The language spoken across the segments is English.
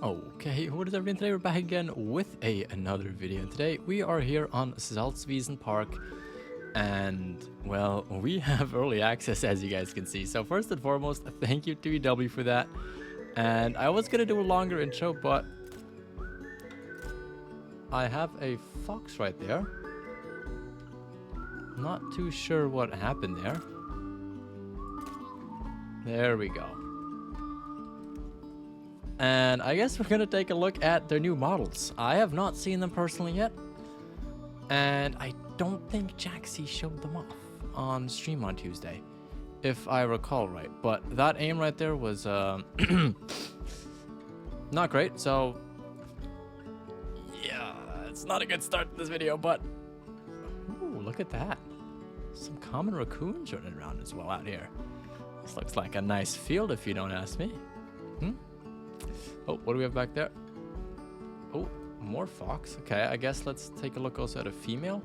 Okay, what is everything today? We're back again with another video. Today we are here on Salzwiesen Park, and well, we have early access as you guys can see. So first and foremost, thank you to EW for that. And I was gonna do a longer intro, but I have a fox right there. Not too sure what happened there. There we go. And I guess we're gonna take a look at their new models. I have not seen them personally yet, and I don't think Jaxie showed them off on stream on Tuesday, if I recall right. But that aim right there was not great, so yeah, it's not a good start to this video. But ooh, look at that, some common raccoons running around as well out here. This looks like a nice field if you don't ask me. Oh, what do we have back there? Oh, more fox. Okay, I guess let's take a look also at a female.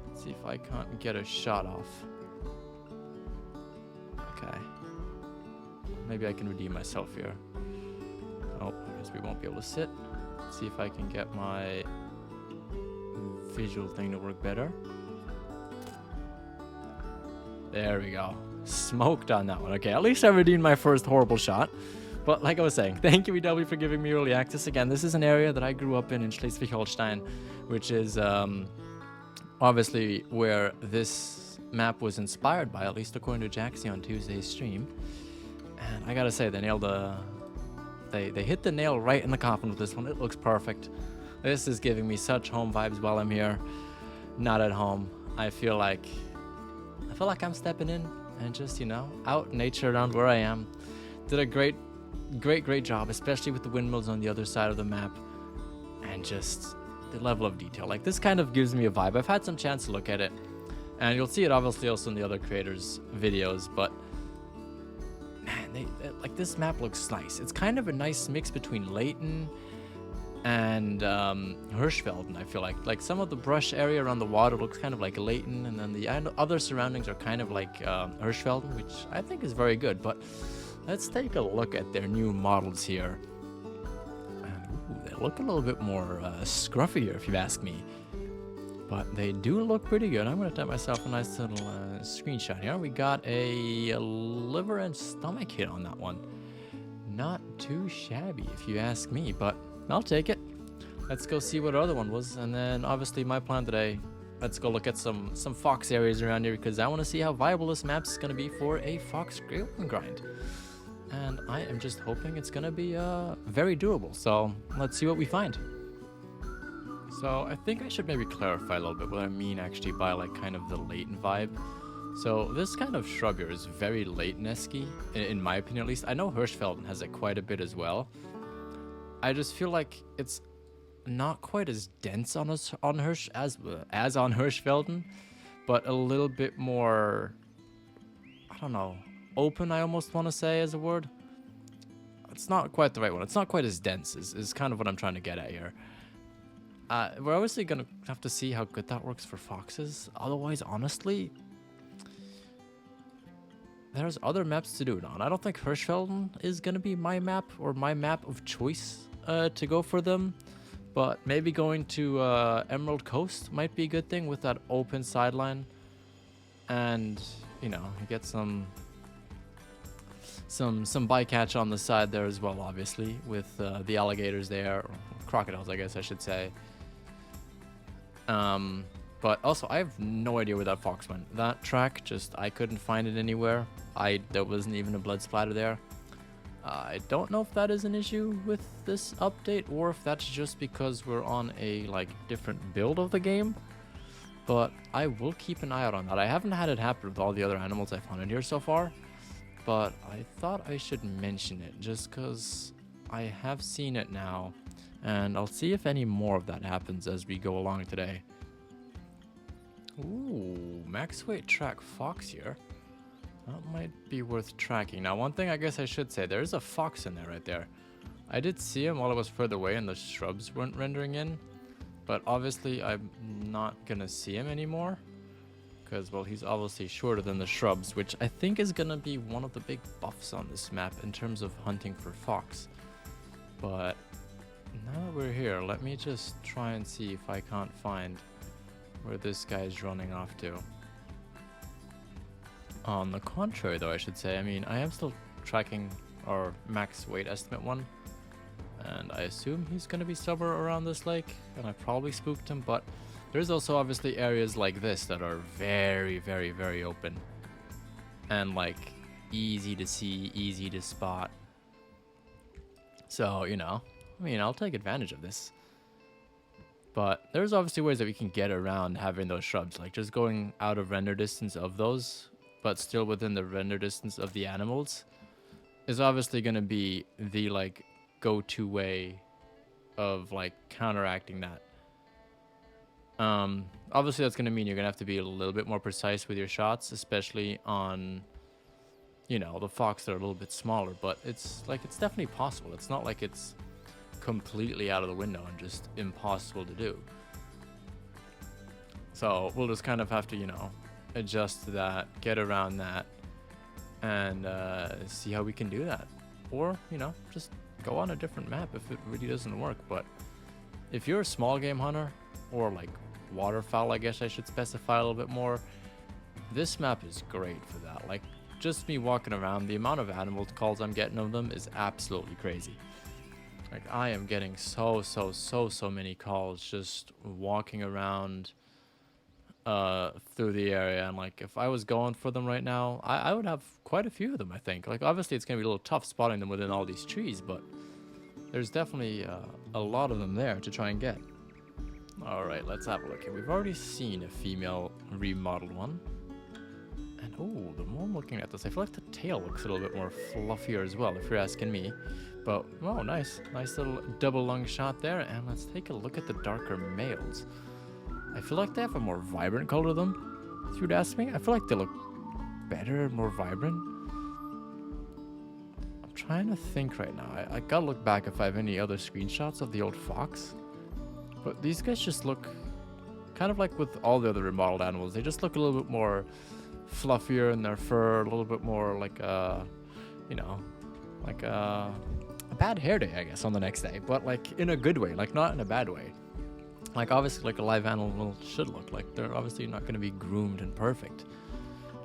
Let's see if I can't get a shot off. Okay. Maybe I can redeem myself here. Oh, I guess we won't be able to sit. Let's see if I can get my visual thing to work better. There we go. Smoked on that one. Okay, at least I redeemed my first horrible shot. But like I was saying, thank you EW for giving me early access. Again, this is an area that I grew up in Schleswig-Holstein, which is obviously where this map was inspired by, at least according to Jaxie on Tuesday's stream. And I gotta say, they nailed they hit the nail right in the coffin with this one. It looks perfect. This is giving me such home vibes while I'm here, not at home. I feel like I'm stepping in and just, you know, out in nature around where I am. Did a great job, especially with the windmills on the other side of the map, and just the level of detail. Like, this kind of gives me a vibe. I've had some chance to look at it, and you'll see it obviously also in the other creators' videos, but man, like, this map looks nice. It's kind of a nice mix between Leighton and Hirschfelden. I feel like some of the brush area around the water looks kind of like Leighton, and then the other surroundings are kind of like Hirschfelden, which I think is very good. But let's take a look at their new models here. Ooh, they look a little bit more scruffier, if you ask me. But they do look pretty good. I'm going to type myself a nice little screenshot here. We got a liver and stomach hit on that one. Not too shabby, if you ask me, but I'll take it. Let's go see what our other one was. And then, obviously, my plan today, let's go look at some fox areas around here, because I want to see how viable this map's going to be for a fox grind. And I am just hoping it's gonna be very doable. So let's see what we find. So I think I should maybe clarify a little bit what I mean actually by like kind of the Leighton vibe. So this kind of shrub here is very Leighton-esque, in my opinion at least. I know Hirschfelden has it quite a bit as well. I just feel like it's not quite as dense on as on Hirschfelden, but a little bit more, I don't know, open, I almost want to say as a word. It's not quite the right one. It's not quite as dense is kind of what I'm trying to get at here. We're obviously going to have to see how good that works for foxes. Otherwise, honestly, there's other maps to do it on. I don't think Hirschfelden is going to be my map or my map of choice to go for them. But maybe going to Emerald Coast might be a good thing with that open sideline. And, you know, you get some bycatch on the side there as well, obviously, with the alligators there, or crocodiles, I guess I should say. But also, I have no idea where that fox went. That track, I couldn't find it anywhere. There wasn't even a blood splatter there. I don't know if that is an issue with this update, or if that's just because we're on a different build of the game. But I will keep an eye out on that. I haven't had it happen with all the other animals I found in here so far. But I thought I should mention it just because I have seen it now, and I'll see if any more of that happens as we go along today. Ooh, max weight track fox here. That might be worth tracking. Now, one thing I guess I should say, there's a fox in there right there. I did see him while I was further away and the shrubs weren't rendering in, but obviously I'm not gonna see him anymore. Because, well, he's obviously shorter than the shrubs, which I think is going to be one of the big buffs on this map in terms of hunting for fox. But now that we're here, let me just try and see if I can't find where this guy is running off to. On the contrary, though, I should say, I mean, I am still tracking our max weight estimate one, and I assume he's going to be somewhere around this lake, and I probably spooked him, but there's also obviously areas like this that are very, very, very open, and like easy to see, easy to spot. So, you know, I mean, I'll take advantage of this. But there's obviously ways that we can get around having those shrubs, like just going out of render distance of those, but still within the render distance of the animals, is obviously going to be the like go-to way of like counteracting that. Obviously that's going to mean you're going to have to be a little bit more precise with your shots, especially on, you know, the fox that are a little bit smaller, but it's definitely possible. It's not like it's completely out of the window and just impossible to do. So we'll just kind of have to, you know, adjust to that, get around that, and see how we can do that. Or, you know, just go on a different map if it really doesn't work. But if you're a small game hunter, or like waterfowl, I guess I should specify a little bit more, this map is great for that. Like, just me walking around, the amount of animal calls I'm getting of them is absolutely crazy. Like, I am getting so many calls just walking around through the area, and like if I was going for them right now, I would have quite a few of them, I think. Like, obviously it's gonna be a little tough spotting them within all these trees, but there's definitely a lot of them there to try and get. All right, let's have a look here. We've already seen a female remodeled one, and oh, the more I'm looking at this, I feel like the tail looks a little bit more fluffier as well, if you're asking me. But oh, nice little double lung shot there. And let's take a look at the darker males. I feel like they have a more vibrant color to them, if you'd ask me. I feel like they look better, more vibrant. I'm trying to think right now. I gotta look back if I have any other screenshots of the old fox. But these guys just look kind of like with all the other remodeled animals. They just look a little bit more fluffier in their fur, a little bit more like you know, like a bad hair day, I guess, on the next day. But like in a good way, like not in a bad way. Like, obviously, like a live animal should look. Like, they're obviously not going to be groomed and perfect.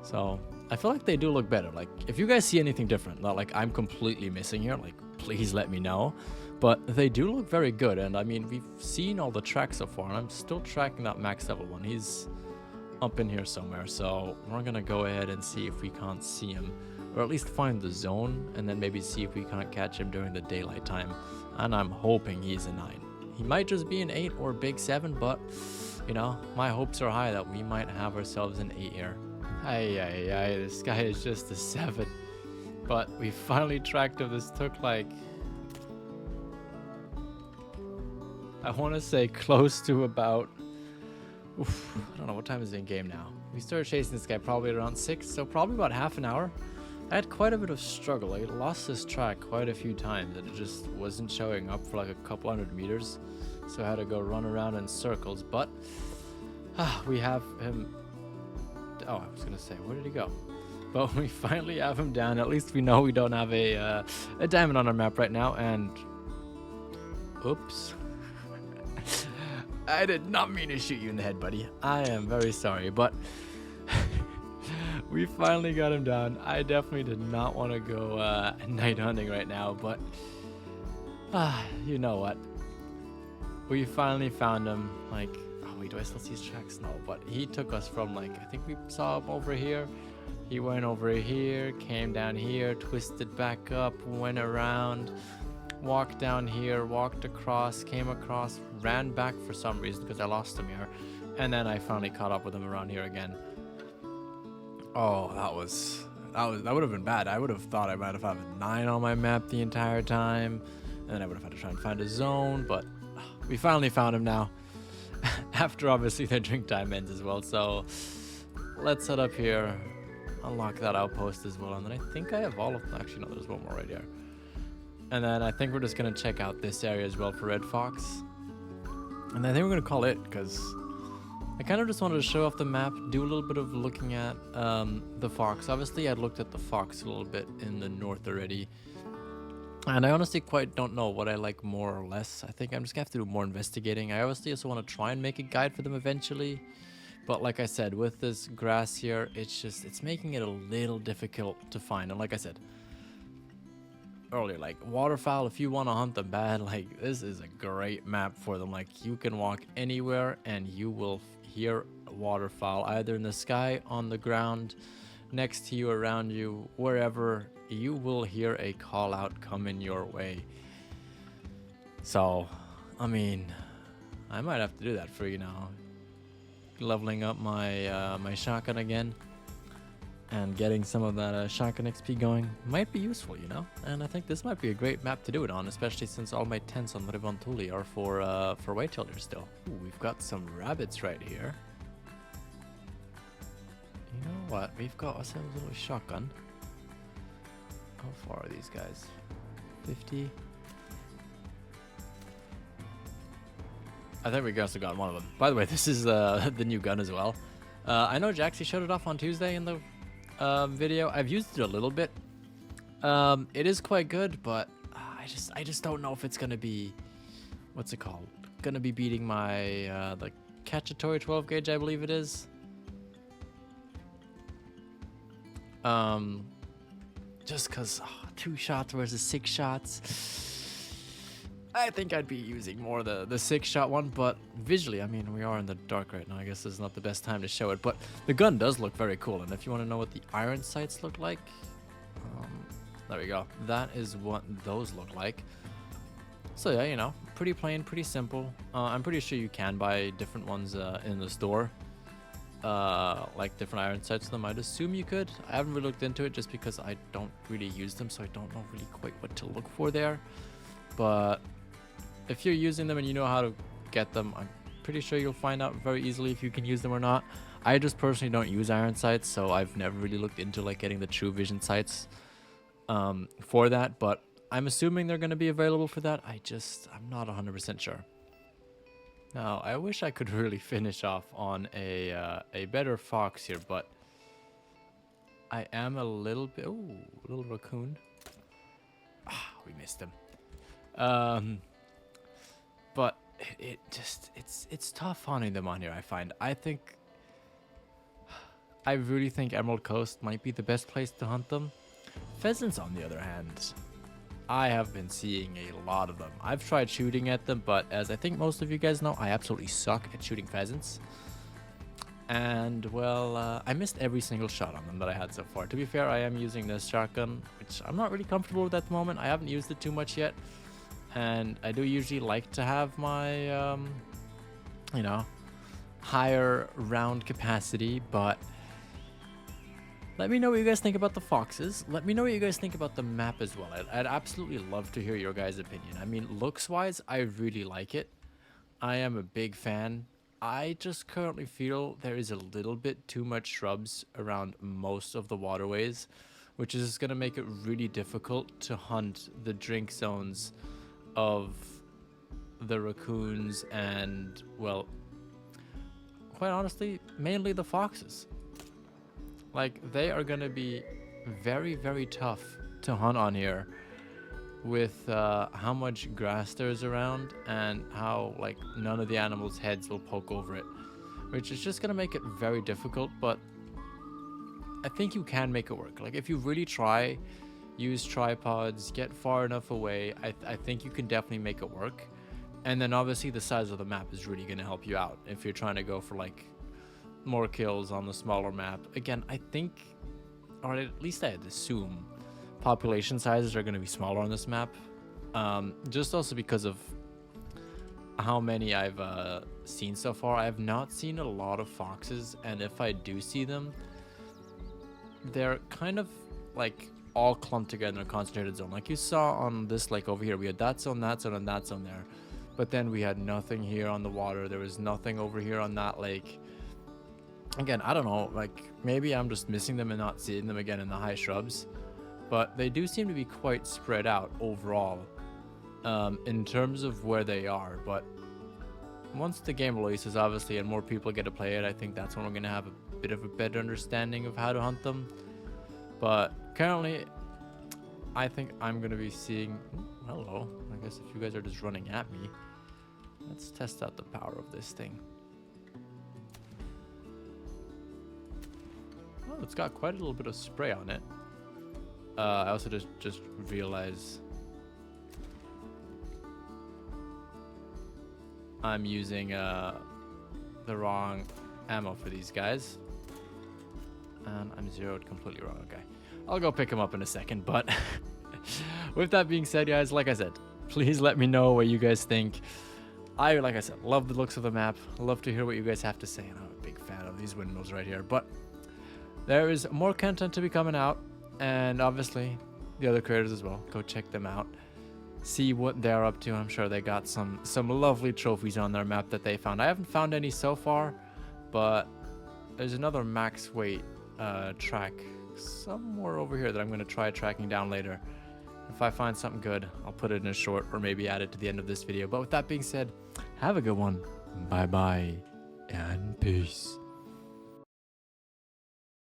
So I feel like they do look better. Like, if you guys see anything different that like I'm completely missing here, like, please let me know. But they do look very good. And I mean, we've seen all the tracks so far, and I'm still tracking that max level one. He's up in here somewhere. So we're going to go ahead and see if we can't see him, or at least find the zone, and then maybe see if we can't catch him during the daylight time. And I'm hoping he's a 9. He might just be an 8 or big 7, but, you know, my hopes are high that we might have ourselves an 8 here. Ay, this guy is just a 7. But we finally tracked him. This took like, I want to say close to about, I don't know, what time is it in game now? We started chasing this guy probably around 6, so probably about half an hour. I had quite a bit of struggle. I lost this track quite a few times, and it just wasn't showing up for like a couple hundred meters. So I had to go run around in circles, but we have him. Oh, I was gonna say, where did he go? But we finally have him down. At least we know we don't have a diamond on our map right now. And oops, I did not mean to shoot you in the head, buddy. I am very sorry, but we finally got him down. I definitely did not want to go night hunting right now, but you know what? We finally found him. Like, oh wait, do I still see his tracks? No, but he took us from like, I think we saw him over here. He went over here, came down here, twisted back up, went around, walked down here, walked across, came across, ran back for some reason because I lost him here, and then I finally caught up with him around here again. Oh, that would have been bad. I would have thought I might have had a 9 on my map the entire time, and then I would have had to try and find a zone, but we finally found him now. After obviously their drink time ends as well, so let's head up here, unlock that outpost as well, and then I think I have all of them. Actually, no, there's one more right here. And then I think we're just going to check out this area as well for red fox. And I think we're going to call it, because I kind of just wanted to show off the map, do a little bit of looking at the fox. Obviously, I'd looked at the fox a little bit in the north already. And I honestly quite don't know what I like more or less. I think I'm just gonna have to do more investigating. I obviously also want to try and make a guide for them eventually. But like I said, with this grass here, it's making it a little difficult to find. And like I said earlier, like waterfowl, if you want to hunt them bad, like this is a great map for them. Like you can walk anywhere and you will hear waterfowl either in the sky, on the ground, next to you, around you, wherever. You will hear a call out coming your way. So, I mean, I might have to do that for you now. Leveling up my my shotgun again and getting some of that shotgun XP going might be useful, you know. And I think this might be a great map to do it on, especially since all my tents on Revontuli are for white-tailed still. Ooh, we've got some rabbits right here. You know what? We've got ourselves a little shotgun. How far are these guys? 50. I think we also got one of them. By the way, this is the new gun as well. I know Jaxie showed it off on Tuesday in the video. I've used it a little bit. It is quite good, but I just don't know if it's gonna be, what's it called? Gonna be beating my the cotw 12 gauge, I believe it is. Just because 2 shots versus 6 shots, I think I'd be using more the 6-shot one. But visually, I mean, we are in the dark right now. I guess this is not the best time to show it, but the gun does look very cool. And if you want to know what the iron sights look like, there we go. That is what those look like. So yeah, you know, pretty plain, pretty simple. I'm pretty sure you can buy different ones in the store. Like different iron sights to them. I'd assume you could. I haven't really looked into it just because I don't really use them, so I don't know really quite what to look for there. But if you're using them and you know how to get them, I'm pretty sure you'll find out very easily if you can use them or not. I just personally don't use iron sights, so I've never really looked into like getting the true vision sights for that, but I'm assuming they're going to be available for that. I'm not 100% sure. Now, I wish I could really finish off on a better fox here, but I am a little bit... Ooh, a little raccoon. Ah, we missed him. But it's tough hunting them on here, I find. I really think Emerald Coast might be the best place to hunt them. Pheasants, on the other hand, I have been seeing a lot of them. I've tried shooting at them, but as I think most of you guys know, I absolutely suck at shooting pheasants. And, well, I missed every single shot on them that I had so far. To be fair, I am using this shotgun, which I'm not really comfortable with at the moment. I haven't used it too much yet. And I do usually like to have my, you know, higher round capacity, but... Let me know what you guys think about the foxes. Let me know what you guys think about the map as well. I'd absolutely love to hear your guys' opinion. I mean, looks-wise, I really like it. I am a big fan. I just currently feel there is a little bit too much shrubs around most of the waterways, which is going to make it really difficult to hunt the drink zones of the raccoons and, well, quite honestly, mainly the foxes. Like, they are going to be very, very tough to hunt on here with how much grass there's around and how, like, none of the animals' heads will poke over it, which is just going to make it very difficult, but I think you can make it work. Like, if you really try, use tripods, get far enough away, I think you can definitely make it work. And then, obviously, the size of the map is really going to help you out if you're trying to go for, like, more kills on the smaller map. Again, I think, or at least I'd assume, population sizes are going to be smaller on this map. Just also because of how many I've seen so far. I have not seen a lot of foxes, and if I do see them, they're kind of like all clumped together in a concentrated zone. Like you saw on this lake over here, we had that zone, and that zone there. But then we had nothing here on the water. There was nothing over here on that lake. Again, I don't know, like, maybe I'm just missing them and not seeing them again in the high shrubs, but they do seem to be quite spread out overall in terms of where they are. But once the game releases, obviously, and more people get to play it, I think that's when we're going to have a bit of a better understanding of how to hunt them. But currently, I think I'm gonna be seeing... hello. I guess if you guys are just running at me, let's test out the power of this thing. Oh, it's got quite a little bit of spray on it. I also just realized I'm using the wrong ammo for these guys. And I'm zeroed completely wrong. Okay. I'll go pick them up in a second, but with that being said, guys, like I said, please let me know what you guys think. Like I said, love the looks of the map. Love to hear what you guys have to say. And I'm a big fan of these windmills right here. But there is more content to be coming out. And obviously, the other creators as well. Go check them out. See what they're up to. I'm sure they got some lovely trophies on their map that they found. I haven't found any so far, but there's another max weight track somewhere over here that I'm going to try tracking down later. If I find something good, I'll put it in a short or maybe add it to the end of this video. But with that being said, have a good one. Bye bye and peace.